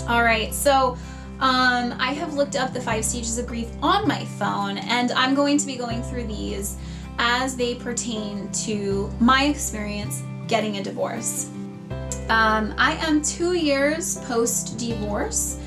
All right, so I have looked up the 5 stages of grief on my phone, and I'm going to be going through these as they pertain to my experience getting a divorce. I am 2 years post-divorce,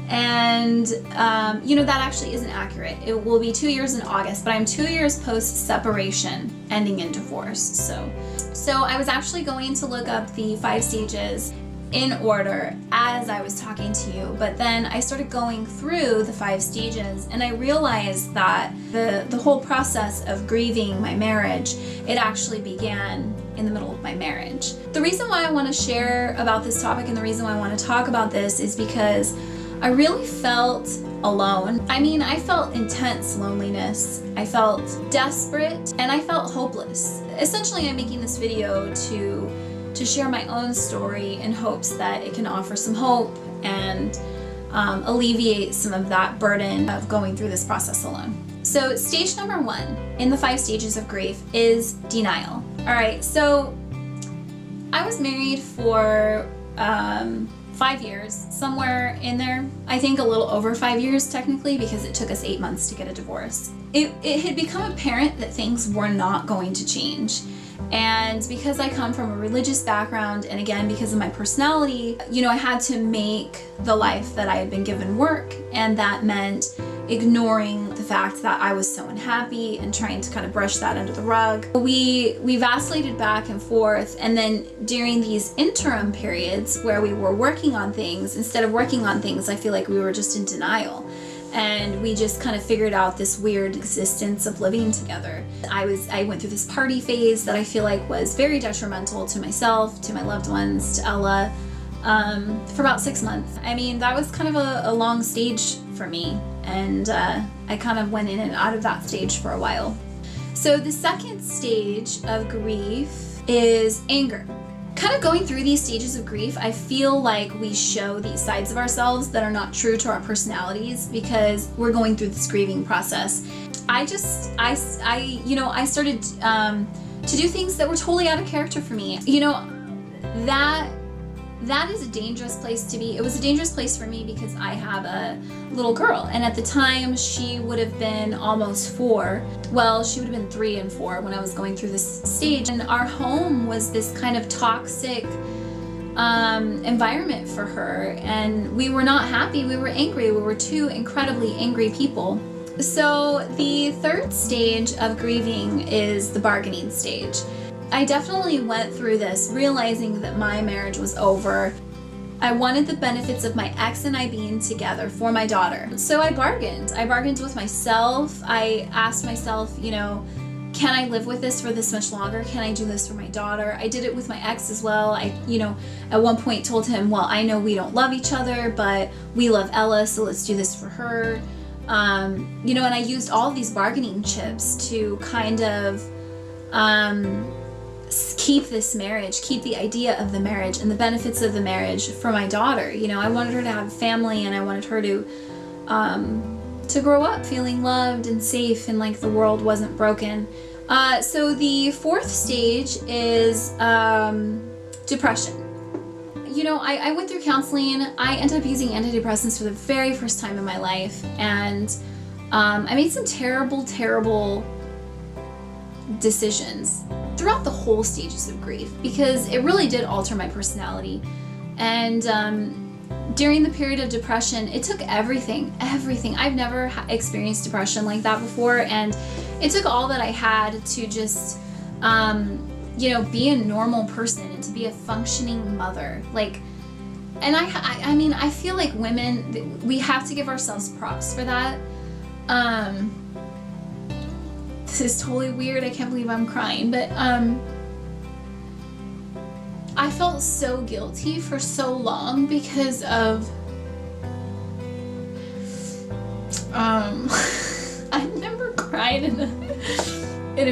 and that actually isn't accurate. It will be 2 years in August, but I'm 2 years post-separation, ending in divorce. So I was actually going to look up the 5 stages in order as I was talking to you, but then I started going through the 5 stages, and I realized that the whole process of grieving my marriage, it actually began in the middle of my marriage. The reason why I want to share about this topic and the reason why I want to talk about this is because I really felt alone. I mean, I felt intense loneliness, I felt desperate, and I felt hopeless. Essentially, I'm making this video to share my own story in hopes that it can offer some hope and alleviate some of that burden of going through this process alone. So stage number 1 in the 5 stages of grief is denial. All right, so I was married for 5 years, somewhere in there. I think a little over 5 years technically, because it took us 8 months to get a divorce. It had become apparent that things were not going to change. And because I come from a religious background, and again, because of my personality, I had to make the life that I had been given work, and that meant ignoring the fact that I was so unhappy and trying to kind of brush that under the rug. We vacillated back and forth, and then during these interim periods where we were working on things, instead of working on things, I feel like we were just in denial. And we just kind of figured out this weird existence of living together. I went through this party phase that I feel like was very detrimental to myself, to my loved ones, to Ella, for about 6 months. I mean, that was kind of a long stage for me, and I kind of went in and out of that stage for a while. So the second stage of grief is anger. Kind of going through these stages of grief, I feel like we show these sides of ourselves that are not true to our personalities because we're going through this grieving process. I started to do things that were totally out of character for me. That is a dangerous place to be. It was a dangerous place for me because I have a little girl, and at the time she would have been almost 4. Well, she would have been 3 and 4 when I was going through this stage, and our home was this kind of toxic environment for her, and we were not happy. We were angry. We were 2 incredibly angry people. So the third stage of grieving is the bargaining stage. I definitely went through this realizing that my marriage was over. I wanted the benefits of my ex and I being together for my daughter. So I bargained. I bargained with myself. I asked myself, can I live with this for this much longer? Can I do this for my daughter? I did it with my ex as well. I at one point told him, well, I know we don't love each other, but we love Ella, so let's do this for her. And I used all of these bargaining chips to kind of keep this marriage, keep the idea of the marriage and the benefits of the marriage for my daughter. I wanted her to have a family, and I wanted her to grow up feeling loved and safe and like the world wasn't broken. So the fourth stage is depression. I went through counseling. I ended up using antidepressants for the very first time in my life, and I made some terrible, terrible decisions throughout the whole stages of grief because it really did alter my personality. And during the period of depression, it took everything. I've never experienced depression like that before, and it took all that I had to just be a normal person and to be a functioning mother. And I feel like women, we have to give ourselves props for that. This is totally weird. I can't believe I'm crying, but I felt so guilty for so long because of I've never cried in a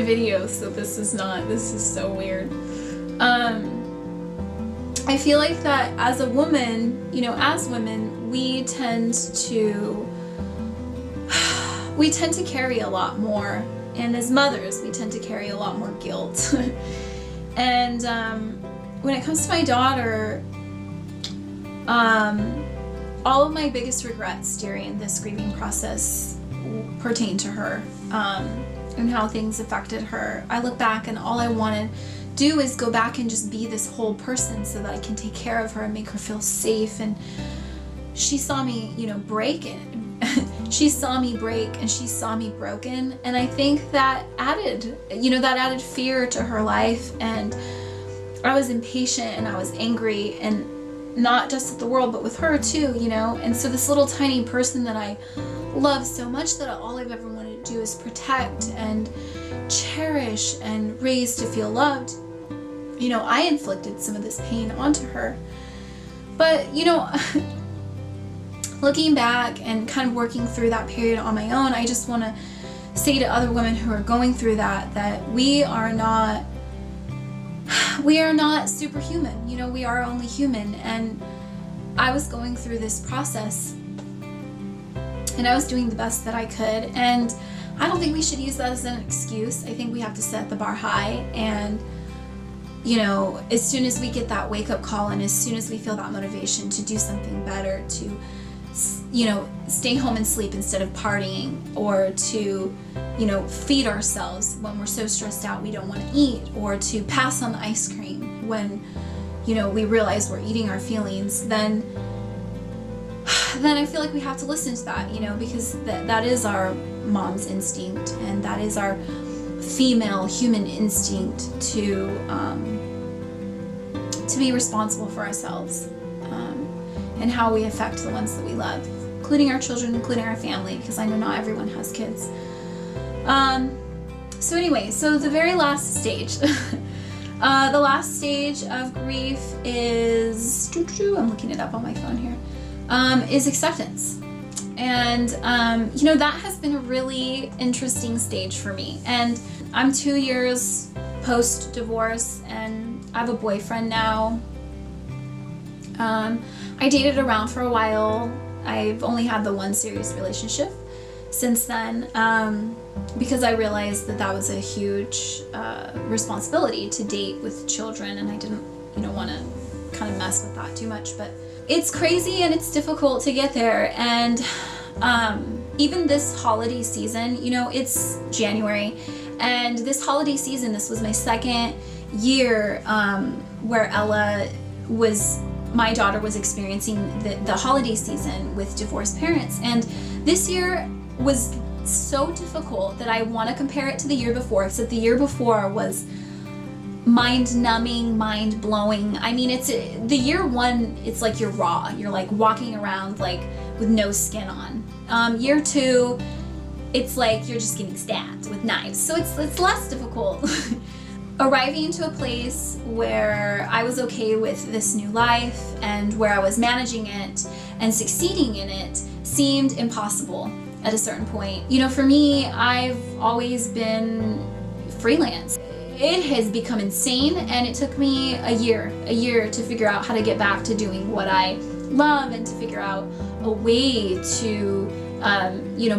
video, so this is so weird. I feel like that as a woman, as women, we tend to carry a lot more. And as mothers, we tend to carry a lot more guilt. And when it comes to my daughter, all of my biggest regrets during this grieving process pertain to her, and how things affected her. I look back and all I want to do is go back and just be this whole person so that I can take care of her and make her feel safe. And she saw me, break it. She saw me break and she saw me broken. And I think that added fear to her life. And I was impatient and I was angry, and not just with the world, but with her too, And so this little tiny person that I love so much, that all I've ever wanted to do is protect and cherish and raise to feel loved, I inflicted some of this pain onto her. But, looking back and kind of working through that period on my own, I just want to say to other women who are going through that we are not superhuman. We are only human. And I was going through this process and I was doing the best that I could. And I don't think we should use that as an excuse. I think we have to set the bar high. And, as soon as we get that wake up call and as soon as we feel that motivation to do something better, to, stay home and sleep instead of partying, or to, feed ourselves when we're so stressed out we don't want to eat, or to pass on the ice cream when, we realize we're eating our feelings, then I feel like we have to listen to that, because that is our mom's instinct, and that is our female human instinct to be responsible for ourselves, and how we affect the ones that we love, including our children, including our family, because I know not everyone has kids. So anyway, so the very last stage, the last stage of grief is, I'm looking it up on my phone here, is acceptance. And, that has been a really interesting stage for me. And I'm 2 years post-divorce, and I have a boyfriend now. I dated around for a while. I've only had the one serious relationship since then, because I realized that was a huge responsibility to date with children, and I didn't, want to kind of mess with that too much. But it's crazy and it's difficult to get there. And even this holiday season, it's January, and this holiday season, this was my second year where my daughter was experiencing the holiday season with divorced parents. And this year was so difficult that I want to compare it to the year before, except the year before was mind-numbing, mind-blowing. I mean, it's the year one, it's like you're raw. You're like walking around like with no skin on. Year two, it's like you're just getting stabbed with knives. So it's less difficult. Arriving into a place where I was okay with this new life and where I was managing it and succeeding in it seemed impossible at a certain point. For me, I've always been freelance. It has become insane, and it took me a year to figure out how to get back to doing what I love and to figure out a way to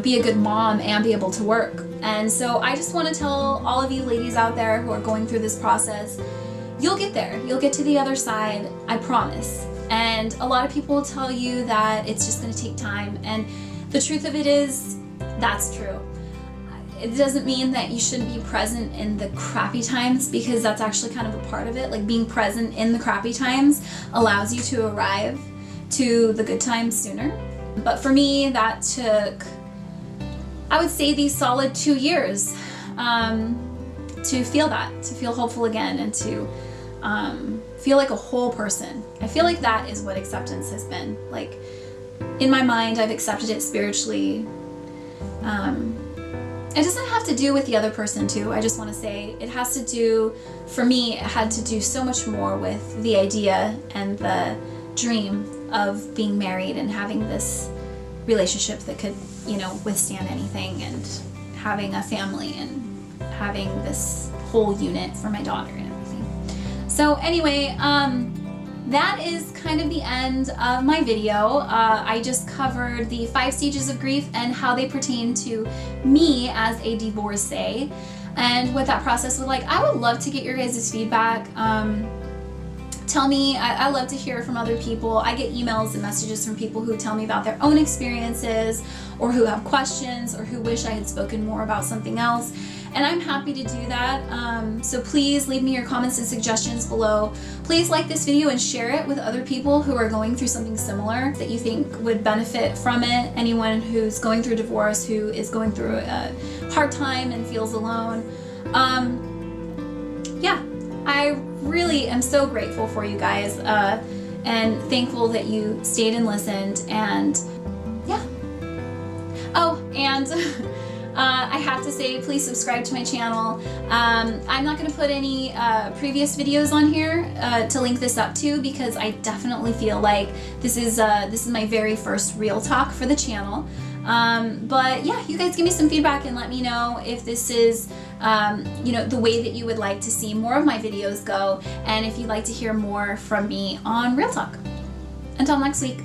be a good mom and be able to work. And so I just want to tell all of you ladies out there who are going through this process, you'll get there. You'll get to the other side, I promise. And a lot of people will tell you that it's just going to take time. And the truth of it is, that's true. It doesn't mean that you shouldn't be present in the crappy times, because that's actually kind of a part of it. Like, being present in the crappy times allows you to arrive to the good times sooner. But for me, that took, I would say, these solid 2 years to feel that, to feel hopeful again, and to feel like a whole person. I feel like that is what acceptance has been. Like, in my mind, I've accepted it spiritually. It doesn't have to do with the other person too. I just want to say it has to do, for me, it had to do so much more with the idea and the dream of being married and having this relationship that could, withstand anything, and having a family and having this whole unit for my daughter and everything. So anyway, that is kind of the end of my video. I just covered the 5 stages of grief and how they pertain to me as a divorcee, and what that process was like. I would love to get your guys' feedback. Tell me, I love to hear from other people. I get emails and messages from people who tell me about their own experiences, or who have questions, or who wish I had spoken more about something else. And I'm happy to do that. So please leave me your comments and suggestions below. Please like this video and share it with other people who are going through something similar that you think would benefit from it. Anyone who's going through divorce, who is going through a hard time and feels alone. Yeah, I really am so grateful for you guys, and thankful that you stayed and listened, and yeah. Oh, and I have to say, please subscribe to my channel. I'm not going to put any previous videos on here to link this up to, because I definitely feel like this is my very first real talk for the channel. But yeah, you guys give me some feedback and let me know if this is you know, the way that you would like to see more of my videos go, and if you'd like to hear more from me on Real Talk. Until next week.